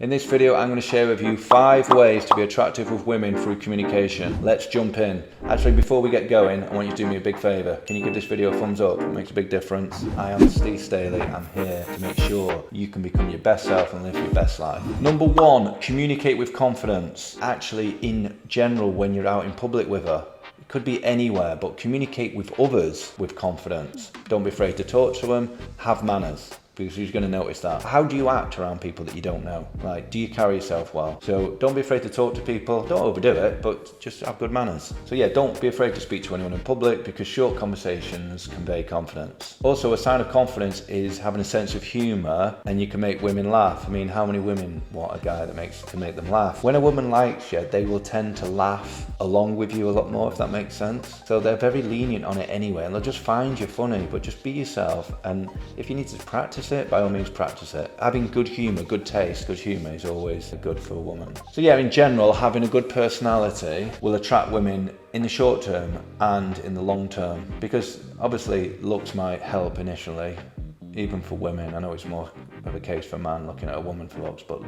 In this video, I'm going to share with you 5 ways to be attractive with women through communication. Let's jump in. Actually, before we get going, I want you to do me a big favour. Can you give this video a thumbs up? It makes a big difference. I am Steve Staley. I'm here to make sure you can become your best self and live your best life. Number 1, communicate with confidence. Actually, in general, when you're out in public with her, it could be anywhere, but communicate with others with confidence. Don't be afraid to talk to them. Have manners, because who's going to notice that? How do you act around people that you don't know? Like, do you carry yourself well? So don't be afraid to talk to people. Don't overdo it, but just have good manners. So yeah, don't be afraid to speak to anyone in public, because short conversations convey confidence. Also, a sign of confidence is having a sense of humor, and you can make women laugh. I mean, how many women want a guy that can make them laugh? When a woman likes you, they will tend to laugh along with you a lot more, if that makes sense. So they're very lenient on it anyway, and they'll just find you funny, but just be yourself. And if you need to practice it, by all means practice it. Having good humour, good taste, good humour is always good for a woman. So yeah, in general, having a good personality will attract women in the short term and in the long term, because obviously looks might help initially, even for women. I know it's more of a case for a man looking at a woman for looks, but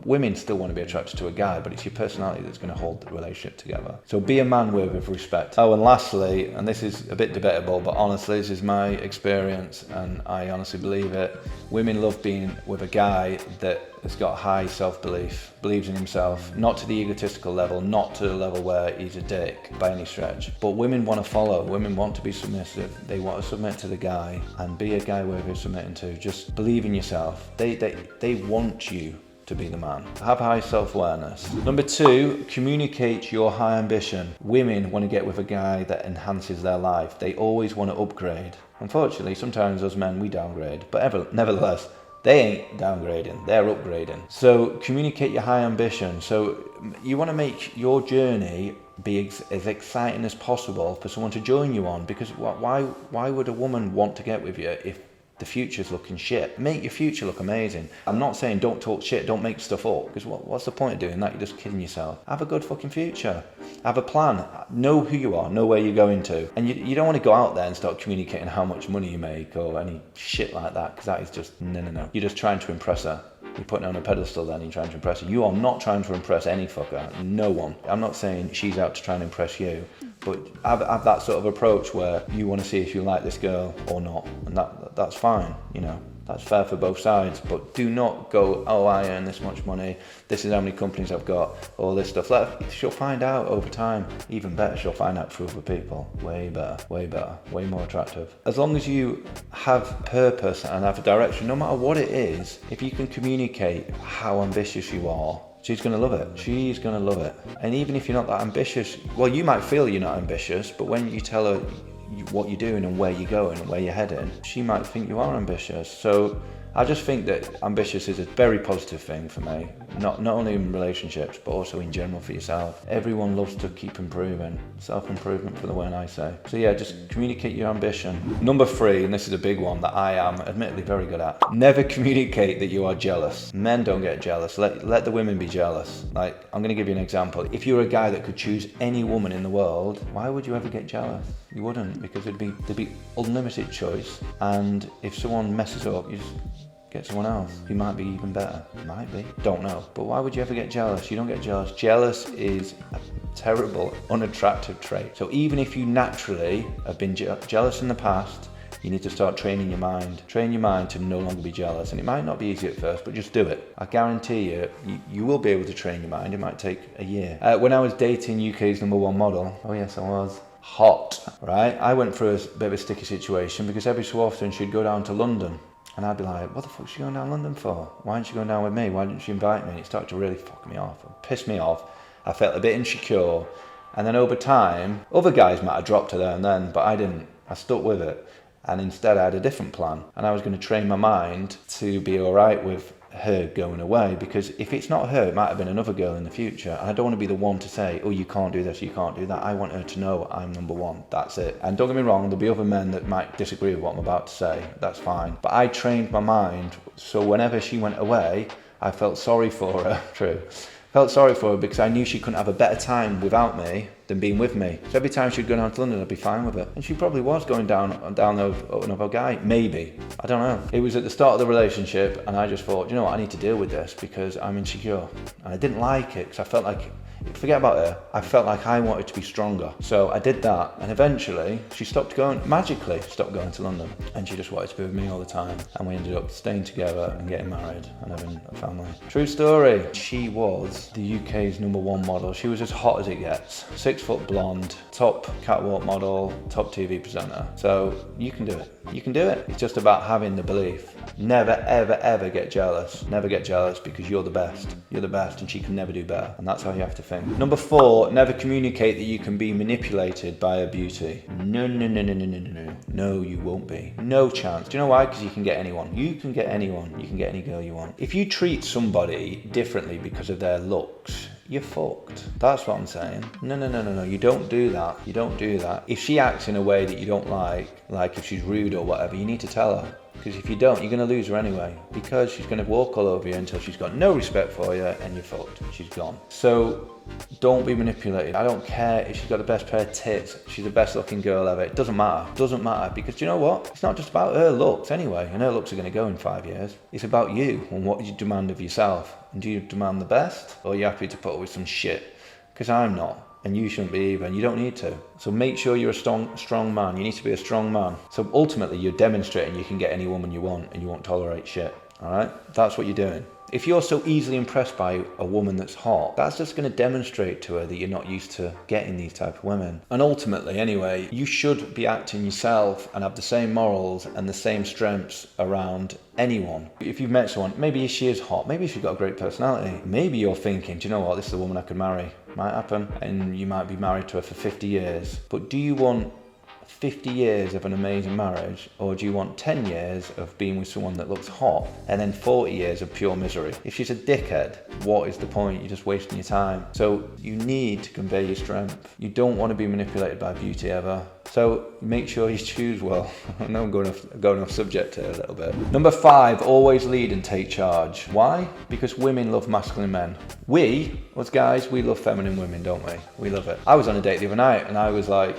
women still want to be attracted to a guy, but it's your personality that's going to hold the relationship together. So be a man with respect. Oh, and lastly, and this is a bit debatable, but honestly, this is my experience, and I honestly believe it, women love being with a guy that has got high self-belief, believes in himself, not to the egotistical level, not to the level where he's a dick by any stretch. But women want to follow, women want to be submissive, they want to submit to the guy and be a guy worth submitting to. Just believe in yourself. They want you to be the man. Have high self-awareness. Number 2, communicate your high ambition. Women want to get with a guy that enhances their life. They always want to upgrade. Unfortunately, sometimes us men, we downgrade, but nevertheless, they ain't downgrading, they're upgrading. So communicate your high ambition. So you want to make your journey be as exciting as possible for someone to join you on, because why would a woman want to get with you if the future's looking shit? Make your future look amazing. I'm not saying don't talk shit, don't make stuff up, because what's the point of doing that? You're just kidding yourself. Have a good fucking future. Have a plan. Know who you are, know where you're going to. And you don't want to go out there and start communicating how much money you make or any shit like that, because that is just, no. You're just trying to impress her. You're putting her on a pedestal then, you're trying to impress her. You are not trying to impress any fucker, no one. I'm not saying she's out to try and impress you, but have that sort of approach where you want to see if you like this girl or not, and that's fine, you know. That's fair for both sides, but do not go, oh, I earn this much money, this is how many companies I've got, all this stuff. She'll find out over time. Even better, she'll find out through other people. Way better, way more attractive. As long as you have purpose and have a direction, no matter what it is, if you can communicate how ambitious you are, she's going to love it. She's going to love it. And even if you're not that ambitious, well, you might feel you're not ambitious, but when you tell her what you're doing and where you're going and where you're heading, she might think you are ambitious. So I just think that ambitious is a very positive thing for me, not only in relationships, but also in general for yourself. Everyone loves to keep improving. Self-improvement for the win, I say. So yeah, just communicate your ambition. Number 3, and this is a big one that I am admittedly very good at. Never communicate that you are jealous. Men don't get jealous. Let the women be jealous. Like, I'm going to give you an example. If you're a guy that could choose any woman in the world, why would you ever get jealous? You wouldn't, because there'd be unlimited choice, and if someone messes up, you just get someone else who might be even better. Might be, don't know. But why would you ever get jealous? You don't get jealous. Jealous is a terrible, unattractive trait. So even if you naturally have been jealous in the past, you need to start training your mind. Train your mind to no longer be jealous. And it might not be easy at first, but just do it. I guarantee you will be able to train your mind. It might take a year. When I was dating UK's #1 model, oh yes I was, hot, right? I went through a bit of a sticky situation, because every so often she'd go down to London, and I'd be like, what the fuck's she going down to London for? Why aren't she going down with me? Why didn't she invite me? And it started to really fuck me off, piss me off. I felt a bit insecure, and then over time, other guys might have dropped her there and then, but I didn't. I stuck with it, and instead I had a different plan, and I was going to train my mind to be all right with her going away, because if it's not her, it might have been another girl in the future, and I don't want to be the one to say, oh, you can't do this, you can't do that. I want her to know I'm number 1, that's it. And don't get me wrong, there'll be other men that might disagree with what I'm about to say, that's fine, but I trained my mind, so whenever she went away, I felt sorry for her. Felt sorry for her, because I knew she couldn't have a better time without me than being with me. So every time she'd go down to London, I'd be fine with it. And she probably was going down with another guy. Maybe. I don't know. It was at the start of the relationship, and I just thought, you know what, I need to deal with this because I'm insecure. And I didn't like it because I felt like, forget about her, I felt like I wanted to be stronger. So I did that, and eventually she magically stopped going to London, and she just wanted to be with me all the time, and we ended up staying together and getting married and having a family. True story. She was the UK's #1 model. She was as hot as it gets. 6 foot blonde, top catwalk model, top TV presenter. So you can do it. You can do it. It's just about having the belief. Never, ever, ever get jealous. Never get jealous because you're the best. You're the best, and she can never do better. And that's how you have to think. Number 4, never communicate that you can be manipulated by her beauty. No. No, you won't be. No chance. Do you know why? Because you can get anyone. You can get anyone. You can get any girl you want. If you treat somebody differently because of their looks, you're fucked. That's what I'm saying. No. You don't do that. You don't do that. If she acts in a way that you don't like if she's rude or whatever, you need to tell her. Because if you don't, you're going to lose her anyway. Because she's going to walk all over you until she's got no respect for you and you're fucked. She's gone. So don't be manipulated. I don't care if she's got the best pair of tits. She's the best looking girl ever. It doesn't matter. It doesn't matter. Because do you know what? It's not just about her looks anyway. And her looks are going to go in 5 years. It's about you and what you demand of yourself. And do you demand the best? Or are you happy to put up with some shit? Because I'm not. And you shouldn't be either, and you don't need to. So make sure you're a strong man. You need to be a strong man. So ultimately, you're demonstrating you can get any woman you want, and you won't tolerate shit. All right? That's what you're doing. If you're so easily impressed by a woman that's hot, that's just going to demonstrate to her that you're not used to getting these type of women. And ultimately, anyway, you should be acting yourself and have the same morals and the same strengths around anyone. If you've met someone, maybe she is hot, maybe she's got a great personality, maybe you're thinking, do you know what, this is a woman I could marry. Might happen, and you might be married to her for 50 years. But do you want 50 years of an amazing marriage, or do you want 10 years of being with someone that looks hot and then 40 years of pure misery? If she's a dickhead, what is the point? You're just wasting your time. So you need to convey your strength. You don't want to be manipulated by beauty ever. So make sure you choose well. I know I'm going off subject here a little bit. Number 5, always lead and take charge. Why? Because women love masculine men. We, us guys, we love feminine women, don't we? We love it. I was on a date the other night and I was like,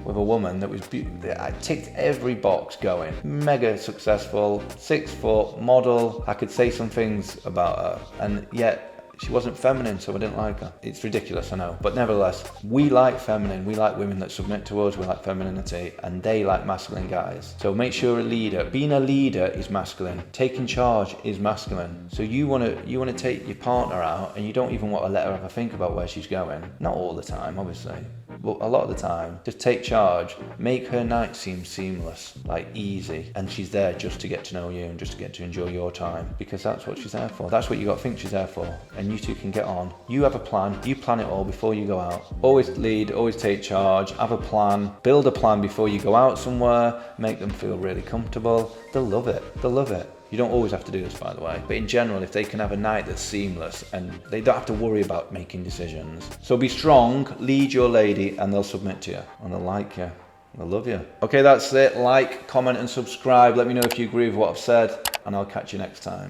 with a woman that was beautiful. I ticked every box going. Mega successful, 6 foot, model. I could say some things about her, and yet she wasn't feminine, so I didn't like her. It's ridiculous, I know. But nevertheless, we like feminine. We like women that submit to us. We like femininity, and they like masculine guys. So make sure you're a leader. Being a leader is masculine. Taking charge is masculine. So you want to take your partner out, and you don't even want to let her have a think about where she's going. Not all the time, obviously. But a lot of the time, just take charge, make her night seem seamless, like easy, and she's there just to get to know you and just to get to enjoy your time, because that's what she's there for. That's what you got to think she's there for, and you two can get on. You have a plan, you plan it all before you go out. Always lead, always take charge, have a plan, build a plan before you go out somewhere, make them feel really comfortable. They'll love it, they'll love it. You don't always have to do this, by the way, but in general, if they can have a night that's seamless and they don't have to worry about making decisions. So be strong, lead your lady, and they'll submit to you, and they'll like you, they'll love you. Okay, that's it. Like, comment, and subscribe. Let me know if you agree with what I've said, and I'll catch you next time.